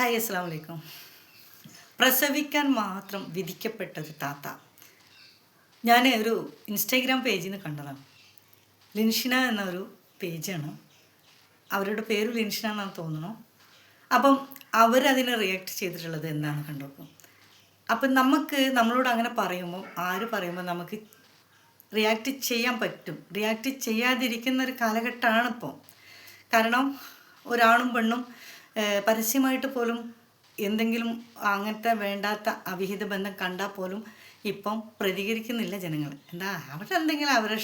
Hi അസ്സലാമു അലൈക്കും. പ്രസവിക്കാൻ മാത്രം വിധിക്കപ്പെട്ടൊരു താത്ത. ഞാൻ ഒരു ഇൻസ്റ്റാഗ്രാം പേജിൽ നിന്ന് കണ്ടതാണ്. ലിൻഷിന എന്നൊരു പേജാണ്. അവരുടെ പേര് ലിൻഷിന എന്നാണ് തോന്നുന്നു. അപ്പം അവരതിനെ റിയാക്ട് ചെയ്തിട്ടുള്ളത് എന്താണ് കണ്ടോക്കും. അപ്പം നമ്മളോട് അങ്ങനെ പറയുമ്പോൾ നമുക്ക് റിയാക്ട് ചെയ്യാൻ പറ്റും. റിയാക്ട് ചെയ്യാതിരിക്കുന്ന ഒരു കാലഘട്ടമാണ് ഇപ്പോൾ. കാരണം ഒരാണും പെണ്ണും പരസ്യമായിട്ട് പോലും എന്തെങ്കിലും അങ്ങനത്തെ വേണ്ടാത്ത അവിഹിത ബന്ധം കണ്ടാൽ പോലും ഇപ്പം പ്രതികരിക്കുന്നില്ല ജനങ്ങൾ. എന്താ അവരെന്തെങ്കിലും അവരെ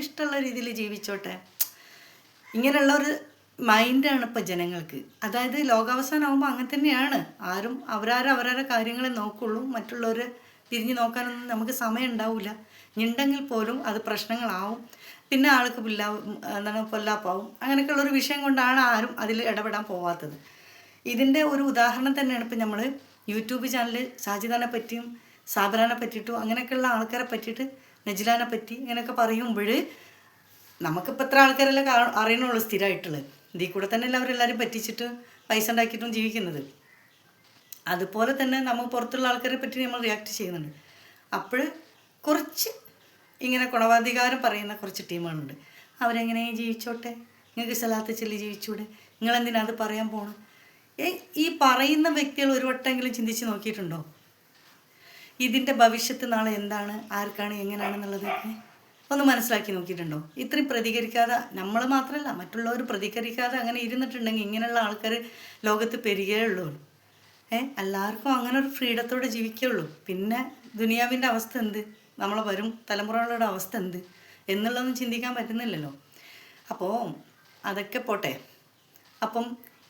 ഇഷ്ടമുള്ള രീതിയിൽ ജീവിച്ചോട്ടെ, ഇങ്ങനെയുള്ള ഒരു മൈൻഡാണ് ഇപ്പം ജനങ്ങൾക്ക്. അതായത് ലോകാവസാനമാകുമ്പോൾ അങ്ങനെ തന്നെയാണ്. ആരും അവരവരുടെ കാര്യങ്ങളെ നോക്കുള്ളൂ. മറ്റുള്ളവർ തിരിഞ്ഞു നോക്കാനൊന്നും നമുക്ക് സമയം ഉണ്ടാവില്ല. ഉണ്ടെങ്കിൽ പോലും അത് പ്രശ്നങ്ങളാവും. പിന്നെ ആൾക്ക് പൊല്ലാപ്പാവും. അങ്ങനെയൊക്കെയുള്ളൊരു വിഷയം കൊണ്ടാണ് ആരും അതിൽ ഇടപെടാൻ പോവാത്തത്. ഇതിൻ്റെ ഒരു ഉദാഹരണം തന്നെയാണ് ഇപ്പം നമ്മൾ യൂട്യൂബ് ചാനൽ സാജിദാനെ പറ്റിയും സാബിറാനെ പറ്റിയിട്ടും അങ്ങനെയൊക്കെയുള്ള ആൾക്കാരെ പറ്റിയിട്ട്, നജിലാനെ പറ്റി ഇങ്ങനെയൊക്കെ പറയുമ്പോൾ നമുക്കിപ്പോൾ എത്ര ആൾക്കാരെല്ലാം അറിയണുള്ളൂ സ്ഥിരമായിട്ടുള്ളത്. ഇതിൽ കൂടെ തന്നെ അവരെല്ലാവരും പറ്റിച്ചിട്ട് പൈസ ഉണ്ടാക്കിയിട്ടും ജീവിക്കുന്നത്. അതുപോലെ തന്നെ നമ്മൾ പുറത്തുള്ള ആൾക്കാരെ പറ്റി നമ്മൾ റിയാക്ട് ചെയ്യുന്നുണ്ട്. അപ്പോൾ കുറച്ച് ഇങ്ങനെ ഗുണവാധികാരം പറയുന്ന കുറച്ച് ടീമുകളുണ്ട്. അവരെങ്ങനെ ജീവിച്ചോട്ടെ, നിങ്ങൾക്ക് സ്ഥലത്ത് ചെല്ലി ജീവിച്ചൂടെ, നിങ്ങളെന്തിനാ അത് പറയാൻ പോകണം? ഈ പറയുന്ന വ്യക്തികൾ ഒരു വട്ടമെങ്കിലും ചിന്തിച്ച് നോക്കിയിട്ടുണ്ടോ ഇതിൻ്റെ ഭവിഷ്യത്ത് നാളെ എന്താണ്, ആർക്കാണ്, എങ്ങനെയാണെന്നുള്ളതൊക്കെ ഒന്ന് മനസ്സിലാക്കി നോക്കിയിട്ടുണ്ടോ? ഇത്രയും പ്രതികരിക്കാതെ, നമ്മൾ മാത്രമല്ല മറ്റുള്ളവർ പ്രതികരിക്കാതെ അങ്ങനെ ഇരുന്നിട്ടുണ്ടെങ്കിൽ ഇങ്ങനെയുള്ള ആൾക്കാർ ലോകത്ത് പെരുകയുള്ളൂ. എല്ലാവർക്കും അങ്ങനെ ഒരു ഫ്രീഡത്തോടെ ജീവിക്കുകയുള്ളൂ. പിന്നെ ദുനിയാവിൻ്റെ അവസ്ഥ എന്ത്, നമ്മളെ വരും തലമുറകളുടെ അവസ്ഥ എന്ത് എന്നുള്ളതൊന്നും ചിന്തിക്കാൻ പറ്റുന്നില്ലല്ലോ. അപ്പോൾ അതൊക്കെ പോട്ടെ. അപ്പം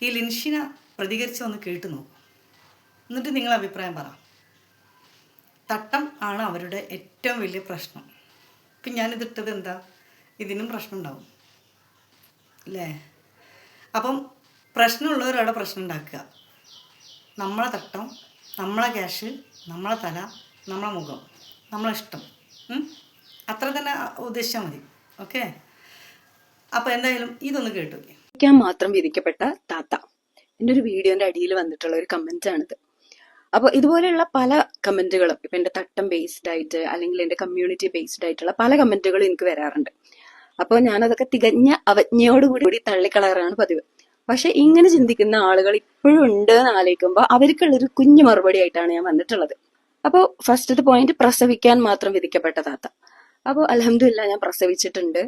ഈ ലിൻഷിന പ്രതികരിച്ച് ഒന്ന് കേട്ടു നോക്കും, എന്നിട്ട് നിങ്ങളെ അഭിപ്രായം പറ. തട്ടം ആണ് അവരുടെ ഏറ്റവും വലിയ പ്രശ്നം. ഇപ്പം ഞാനിതിട്ടത് എന്താ, ഇതിനും പ്രശ്നം ഉണ്ടാവും അല്ലേ? അപ്പം പ്രശ്നമുള്ളവരവിടെ പ്രശ്നം ഉണ്ടാക്കുക. നമ്മളെ തട്ടം, നമ്മളെ ക്യാഷ്, നമ്മളെ തല, നമ്മളെ മുഖം, നമ്മളെ ഇഷ്ടം, അത്ര തന്നെ ഉദ്ദേശിച്ചാൽ മതി. ഓക്കെ, അപ്പോൾ എന്തായാലും ഇതൊന്ന് കേട്ടു. മാത്രം വിധിക്കപ്പെട്ട താത്ത എൻ്റെ ഒരു വീഡിയോന്റെ അടിയിൽ വന്നിട്ടുള്ള ഒരു കമന്റ് ആണിത്. അപ്പോൾ ഇതുപോലെയുള്ള പല കമന്റുകളും ഇപ്പൊ എന്റെ തട്ടം ബേസ്ഡ് ആയിട്ട് അല്ലെങ്കിൽ എന്റെ കമ്മ്യൂണിറ്റി ബേസ്ഡ് ആയിട്ടുള്ള പല കമന്റുകളും എനിക്ക് വരാറുണ്ട്. അപ്പോൾ ഞാനതൊക്കെ തികഞ്ഞ അവജ്ഞയോടുകൂടി തള്ളിക്കളയാറാണ് പതിവ്. പക്ഷെ ഇങ്ങനെ ചിന്തിക്കുന്ന ആളുകൾ ഇപ്പോഴും ഉണ്ട് എന്ന് ആലോചിക്കുമ്പോൾ അവർക്കുള്ളൊരു കുഞ്ഞു മറുപടി ആയിട്ടാണ് ഞാൻ വന്നിട്ടുള്ളത്. അപ്പോൾ ഫസ്റ്റത്തെ പോയിന്റ്, പ്രസവിക്കാൻ മാത്രം വിധിക്കപ്പെട്ട താത്ത. അപ്പോൾ അൽഹംദുലില്ലാ ഞാൻ പ്രസവിച്ചിട്ടുണ്ട്.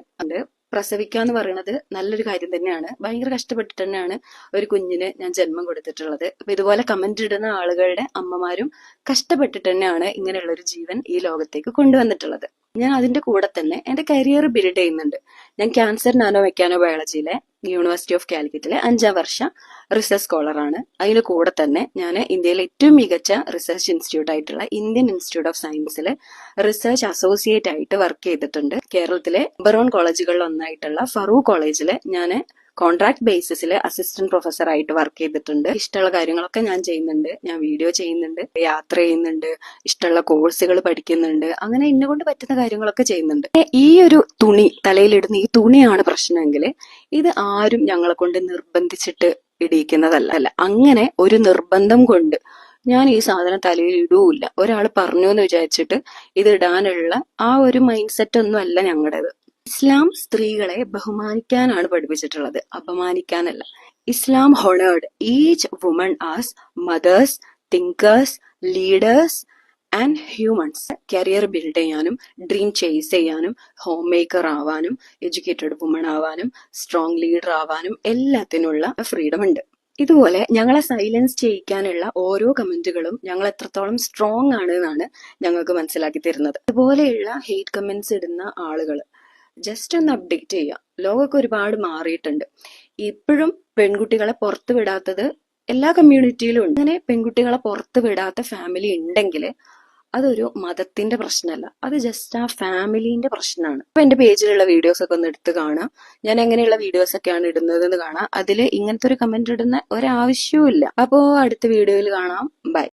പ്രസവിക്കുക എന്ന് പറയുന്നത് നല്ലൊരു കാര്യം തന്നെയാണ്. ഭയങ്കര കഷ്ടപ്പെട്ടിട്ട് തന്നെയാണ് ഒരു കുഞ്ഞിന് ഞാൻ ജന്മം കൊടുത്തിട്ടുള്ളത്. അപ്പൊ ഇതുപോലെ കമന്റ് ഇടുന്ന ആളുകളുടെ അമ്മമാരും കഷ്ടപ്പെട്ടിട്ട് തന്നെയാണ് ഇങ്ങനെയുള്ള ഒരു ജീവൻ ഈ ലോകത്തേക്ക് കൊണ്ടുവന്നിട്ടുള്ളത്. ഞാൻ അതിന്റെ കൂടെ തന്നെ എന്റെ കരിയർ ബിൽഡ് ചെയ്യുന്നുണ്ട്. ഞാൻ ക്യാൻസർ നാനോ മെക്കാനോ ബയോളജിയിലെ യൂണിവേഴ്സിറ്റി ഓഫ് കാലിക്കറ്റിലെ 5ാം വർഷ റിസർച്ച് സ്കോളറാണ്. അതിന് കൂടെ തന്നെ ഞാൻ ഇന്ത്യയിലെ ഏറ്റവും മികച്ച റിസർച്ച് ഇൻസ്റ്റിറ്റ്യൂട്ട് ആയിട്ടുള്ള ഇന്ത്യൻ ഇൻസ്റ്റിറ്റ്യൂട്ട് ഓഫ് സയൻസിൽ റിസർച്ച് അസോസിയേറ്റ് ആയിട്ട് വർക്ക് ചെയ്തിട്ടുണ്ട്. കേരളത്തിലെ ബറോൺ കോളേജുകളിൽ ഒന്നായിട്ടുള്ള ഫറൂഖ് കോളേജിൽ ഞാൻ കോൺട്രാക്ട് ബേസിസിൽ അസിസ്റ്റന്റ് പ്രൊഫസർ ആയിട്ട് വർക്ക് ചെയ്തിട്ടുണ്ട്. ഇഷ്ടമുള്ള കാര്യങ്ങളൊക്കെ ഞാൻ ചെയ്യുന്നുണ്ട്. ഞാൻ വീഡിയോ ചെയ്യുന്നുണ്ട്, യാത്ര ചെയ്യുന്നുണ്ട്, ഇഷ്ടമുള്ള കോഴ്സുകൾ പഠിക്കുന്നുണ്ട്. അങ്ങനെ എന്നെ കൊണ്ട് പറ്റുന്ന കാര്യങ്ങളൊക്കെ ചെയ്യുന്നുണ്ട്. ഈ ഒരു തുണി തലയിലിടുന്ന ഈ തുണിയാണ് പ്രശ്നമെങ്കിൽ ഇത് ആരും ഞങ്ങളെ കൊണ്ട് നിർബന്ധിച്ചിട്ട് ഇടിയിക്കുന്നതല്ല. അങ്ങനെ ഒരു നിർബന്ധം കൊണ്ട് ഞാൻ ഈ സാധനം തലയിൽ ഇടൂല്ല. ഒരാൾ പറഞ്ഞു എന്ന് വിചാരിച്ചിട്ട് ഇത് ഇടാനുള്ള ആ ഒരു മൈൻഡ് സെറ്റ് ഒന്നും അല്ല ഞങ്ങളുടേത്. ഇസ്ലാം സ്ത്രീകളെ ബഹുമാനിക്കാനാണ് പഠിപ്പിച്ചിട്ടുള്ളത്, അപമാനിക്കാനല്ല. Islam honoured each woman as mothers, thinkers, leaders and humans. Career build ചെയ്യാനും ഡ്രീം ചേസ് ചെയ്യാനും ഹോം മേക്കർ ആവാനും എഡ്യൂക്കേറ്റഡ് വുമൺ ആവാനും സ്ട്രോങ് ലീഡർ ആവാനും എല്ലാത്തിനുള്ള ഫ്രീഡം ഉണ്ട്. ഇതുപോലെ ഞങ്ങളെ സൈലൻസ് ചെയ്യിക്കാനുള്ള ഓരോ കമന്റുകളും ഞങ്ങൾ എത്രത്തോളം സ്ട്രോങ് ആണ് എന്നാണ് ഞങ്ങൾക്ക് മനസ്സിലാക്കി തരുന്നത്. ഇതുപോലെയുള്ള ഹെയ്റ്റ് കമന്റ്സ് ഇടുന്ന ആളുകൾ ജസ്റ്റ് ഒന്ന് അപ്ഡേറ്റ് ചെയ്യുക. ലോകമൊക്കെ ഒരുപാട് മാറിയിട്ടുണ്ട്. ഇപ്പോഴും പെൺകുട്ടികളെ പുറത്ത് വിടാത്തത് എല്ലാ കമ്മ്യൂണിറ്റിയിലും ഉണ്ട്. അങ്ങനെ പെൺകുട്ടികളെ പുറത്ത് വിടാത്ത ഫാമിലി ഉണ്ടെങ്കിൽ അതൊരു മതത്തിന്റെ പ്രശ്നമല്ല, അത് ജസ്റ്റ് ആ ഫാമിലിന്റെ പ്രശ്നമാണ്. അപ്പൊ എന്റെ പേജിലുള്ള വീഡിയോസ് ഒക്കെ ഒന്ന് എടുത്ത് കാണാം. ഞാൻ എങ്ങനെയുള്ള വീഡിയോസ് ഒക്കെയാണ് ഇടുന്നത് എന്ന് കാണാം. അതിൽ ഇങ്ങനത്തെ ഒരു കമന്റ് ഇടുന്ന ഒരാവശ്യവും ഇല്ല. അപ്പോ അടുത്ത വീഡിയോയിൽ കാണാം. ബൈ.